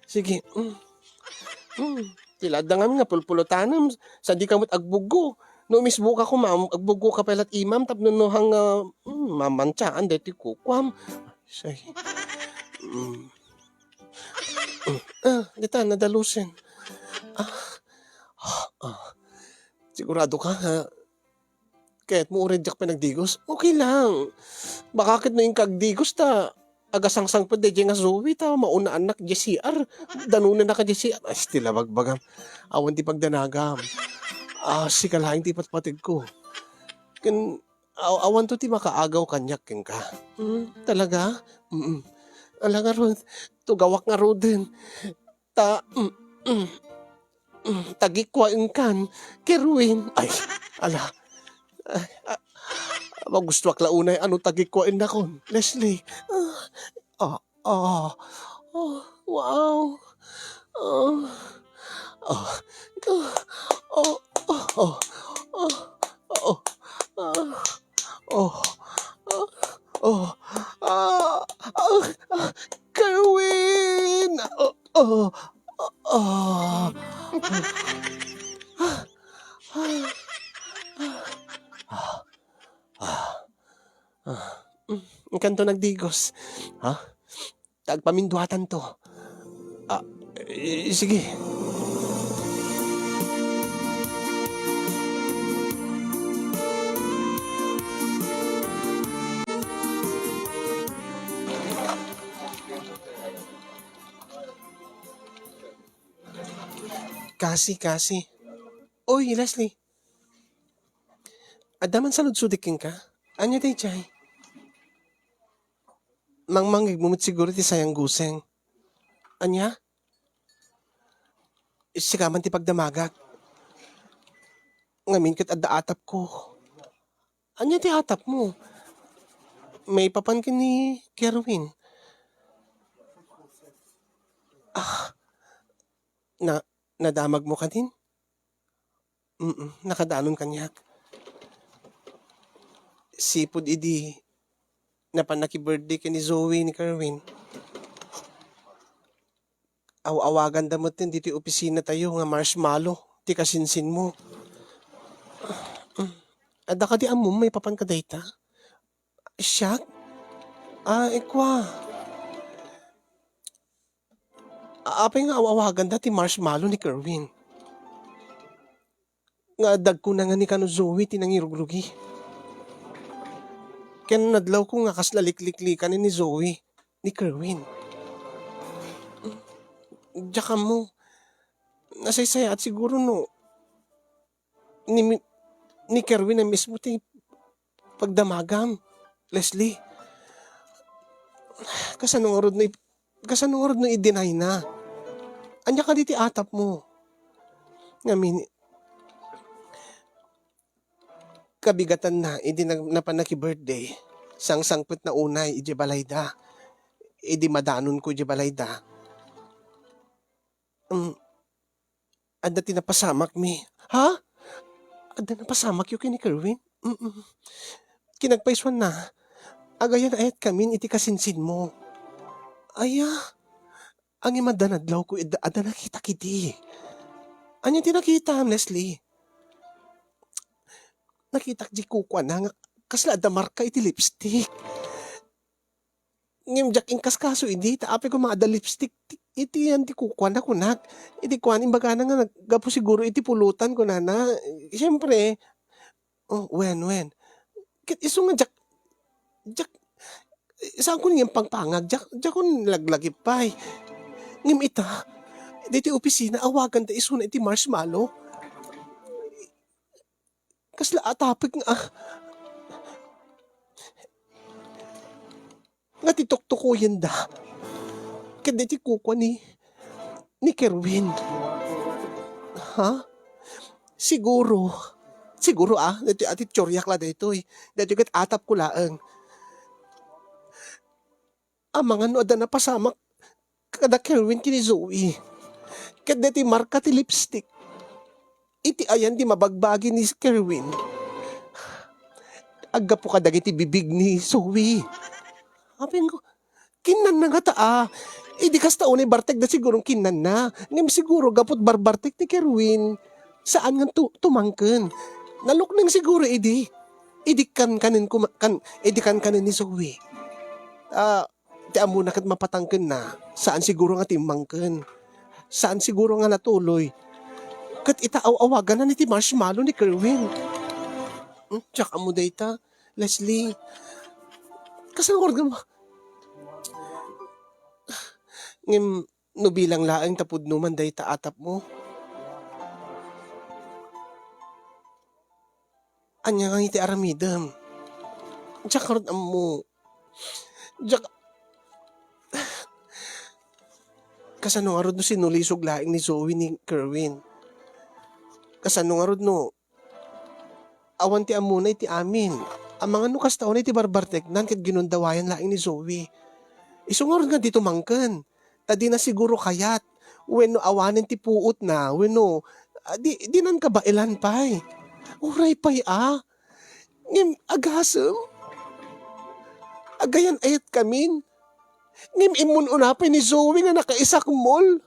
Sige. Tilada nga nga pulpulutanam. Sa di kamot agbugo. No mismo ka ko ma'am, agbugo ka pelat imam tapno no hang mamantsaan deti kukwam. Say. Dita nadalusin. Sigurado ka ha? Kahit mo uredyak pinagdigos, okay lang. Bakit na yung kagdigos ta? Agasangsang pa de nga Zoe ta, mauna anak JCR. Danunan na ka JCR. Ay, stila bagbagam. Awan di pagdanagam. Sikalaing ti patpatig ko. Awan to ti makaagaw kanyak ken ka. Talaga? Ala nga ron, tugawak nga ron din. Tagikwain kan, kiruin. Ay, ala. Magusto ak launay, ano tagikwain na kon? Leslie. Wow. Kerwin! Ang kanto nagdigos. Ha? Tagpaminduhatan to. Sige. Kasi. Oy, Leslie. Adaman sa ludsudikin ka? Anya day chay? Mangmangig mumut siguro ti sayang guseng. Anya? Sikaman ti pagdamagak. Ngamin kat adda atap ko. Anya ti atap mo? May papan ka ni Kerwin. Nadamag mo ka din? Nakadanon kanyak. Sipod idi napanaki-birthday ka ni Zoe ni Kerwin. Awagan damot din dito opisina tayo nga marshmallow. Ti kasinsin mo. Ada ka di amom may papan ka data? Siyak? Ikwa. Apay nga awagan da ti marshmallow ni Kerwin. Nga dag ko na nga ni kano Zoe tinangirugrugi. Kaya nadlaw ko nga kaslalik-liklikan ni Zoe ni Kerwin. Diyan ka mo. Nasaysaya at siguro no. Ni Kerwin na mismo ti pagdamagam. Leslie. Kasanungurod no i-deny na. Anya ka diti atap mo. Ngamin, kabigatan na, hindi napanaki-birthday. Sang-sangput na unay, iji balayda. Idi madanon ko iji balayda. Ada tinapasamak mi. Ha? Ada napasamak yung kini Kerwin? Kinagpaiswan na. Agayan ayat kami, iti kasinsin mo. Aya, ang imadanadlaw ko, ada nakita kiti. Anya tinakita, Leslie? Nakita di kukwa na nga kasla da marka iti lipstick. Ngem jak ingkas kaso hindi taapi ko mga da lipstick iti yan ti kukuan na kunak. Iti kuan imbaga na nga naggapo siguro iti pulutan ko na na. Siyempre, oh, wen. Kit iso nga jak, saan ko niyang pangpangag, jak ko laglagip pa'y. Ngem ita, diti opisina, awagan da iso na iti marshmallow. Kasla atapik nga, nga titok-tukuyin da. Kaya diti kukuan ni Kerwin. Ha? Siguro dito ati tsoryak la dito eh. Dito kat atap ko laang. Ang mga no ada na pasamak kada Kerwin kini Zoe. Kat diti marka ti lipstick. Iti ayan di mabagbagi ni Kerwin. Agga po kadagiti bibig ni Zoe. Apin ko, kinan na nga taa. Di kas taon ay bartek na sigurong kinan na. Ngam siguro gapot barbartek ni Kerwin. Saan nga tumangken? Naluknang siguro Idi kan kanin ni Zoe. Ti amo na kat mapatangken na. Saan siguro nga timangken? Saan siguro nga natuloy? Kat itaaw-awagan na ni ti marshmallow ni Kerwin. Tsaka mo data, Leslie. Kasang organ mo? Ngem, no bilang laang tapod numan data atap mo. Anya nga iti aramidam. Tsaka ron mo. Tsaka... Kasano nga ron no sinulisog laing ni Zoe ni Kerwin. Kasano nga ron no. Awan ti amuna iti amin. Ang mga nukas taon iti barbartek nan kat ginundawayan laing ni Zoe. Iso nga ron nga dito mangken. Tadi na siguro kayat. When no awanin ti puot na. When no. Di nan ka ba ilan pa'y. Uray pa'y Ngim agasem. Agayan ayat kamin. Ngim imun unapay ni Zoe nga nakaisak mall.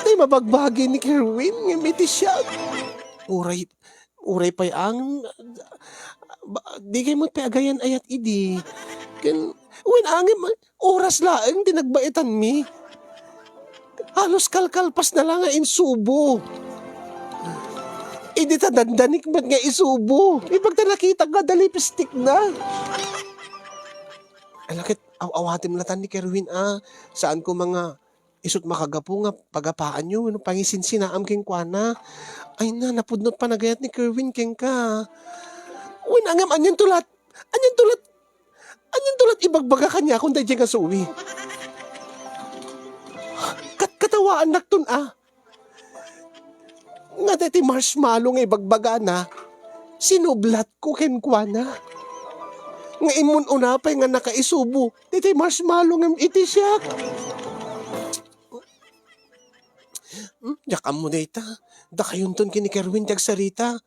Tay mabagbagi ni Kerwin. Ngim iti siya. Uray pa'y di kayo mo't agayan ayat idi. When angim oras laeng dinagbaitan mi. Halos kalkalpas na lang nga insubo. Idi ta dandanik ba't nga isubo. Ibag ta nakita nga lipstick na. Alakit awatin latan ni Kerwin Saan ko mga isut makagapo nga pagapaan nyo. Pangisin sinaam king kuana. Ay na napudnot pa nagayat ni Kerwin king ka. Uy nangam anyan tulat ibagbaga kanya kung dahil nga suwi. Katawaan naktun Nga dati marshmallow nga ibagbaga na, sinublat ko kenkwana. Nga imun unapay nga nakaisubo, dati marshmallow nga iti siya. Jak amo data, da kayon ton kini Kerwin jak sarita.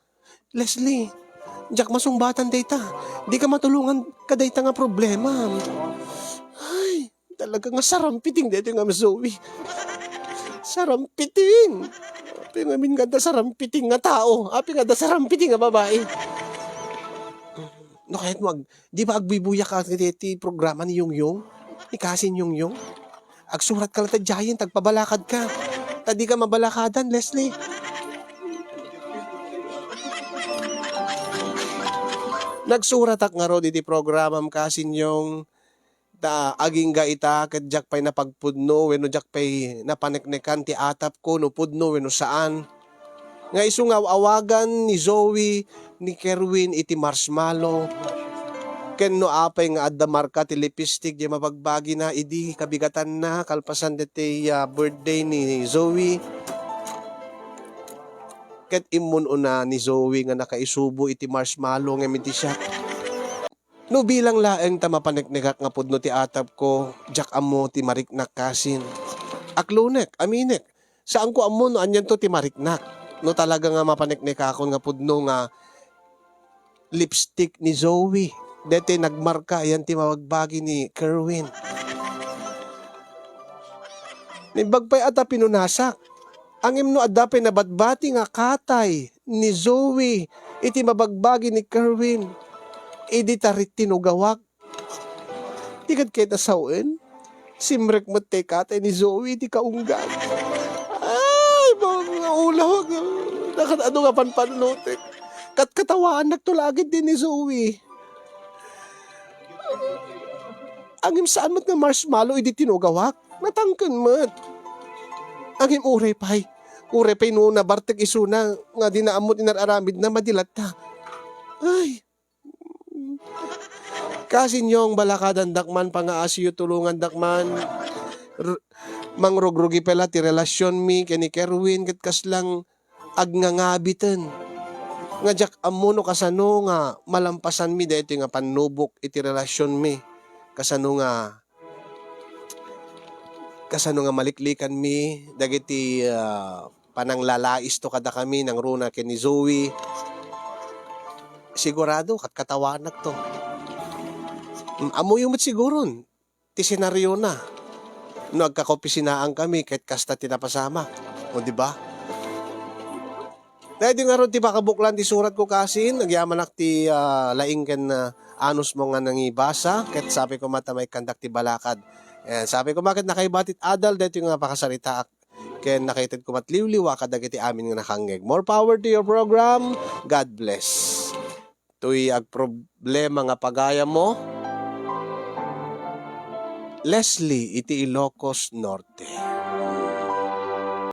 Leslie, jak masungbatan data, di ka matulungan ka data nga problema. Ay, talaga nga sarampiting dito nga Zoe. Sarampiting. Api nga min ganda sarampiting nga tao. Api nga da sarampiting nga babae. No kahit mo, di ba agbibuya ka ti programa ni Yung? Ikasin Yung? Agsurat ka lang ta giant, tagpabalakad ka. Tadi ka mabalakadan, Leslie. Nagsurat ak nga ro di programam kasin Yung aging ga ita ket jak pay napagpudno wenno jak pay napaneknekan ti atap ko no pudno wenno saan. Nga isungaw awagan ni Zoe ni Kerwin iti marshmallow. Ken no apay nga adda marka ti lipstick di mabagbagi na idi kabigatan na kalpasan deti birthday ni Zoe. Ket immun una ni Zoe nga nakaisubo iti marshmallow nga minti siya. No bilang laeng ta mapaneknekak nga pudno ti atap ko, jak amo ti mariknak kasin. Aklunek, aminek, saan ko amo no anyan to ti mariknak. No talaga nga mapaneknekakon nga pudno nga lipstick ni Zoe. Dete nagmarka yan ti mawagbagi ni Kerwin. Nibagbay ata pinunasak. Ang imno adapay na batbati nga katay ni Zoe iti mabagbagi ni Kerwin. Idi tarit tinugawak. Tikad kay tasawin. Simrek mo te katay ni Zoe, di kaunggan. Ay, mga ulaw. Ano nga panpanutik. Katawaan nagtulagid din ni Zoe. Ang imsaan mo't nga marshmallow, idi tinugawak. Natangkan mo't. Ang uray pay. Uray pay no na bartek isuna nga dinaamot inararamid na madilat ta. Ay. Kasi nyong balakadan dakman pangaasiyo tulungan dakman. Mangrogrugi pala ti relasyon mi kani Kerwin ket kaslang agngangabitan. Nga jak amuno kasano nga malampasan mi dayto nga panubok iti relasyon mi. Kasano nga maliklikan mi dagiti pananglalais to kada kami ng runa ken ni Zoe. Sigurado katkatawan to. Amo yung siguron. Ti senaryo na. Nagkakopisinaan kami kahit kasta tinapasama. O di ba? Dahil nga ron ti bakabuklan ti surat ko kasin, nagyaman ak ti laing ken anus mo nga nangibasa, kahit sabi ko mata may kandak ti balakad. Sabi ko bakit nakaibatit adal, dahil yung nga pakasarita ak. Kaya nakaited ko matliwliwa kadagiti amin nga nakangeg. More power to your program. God bless. Tuy ag problema nga pagaya mo, Leslie iti Ilocos Norte.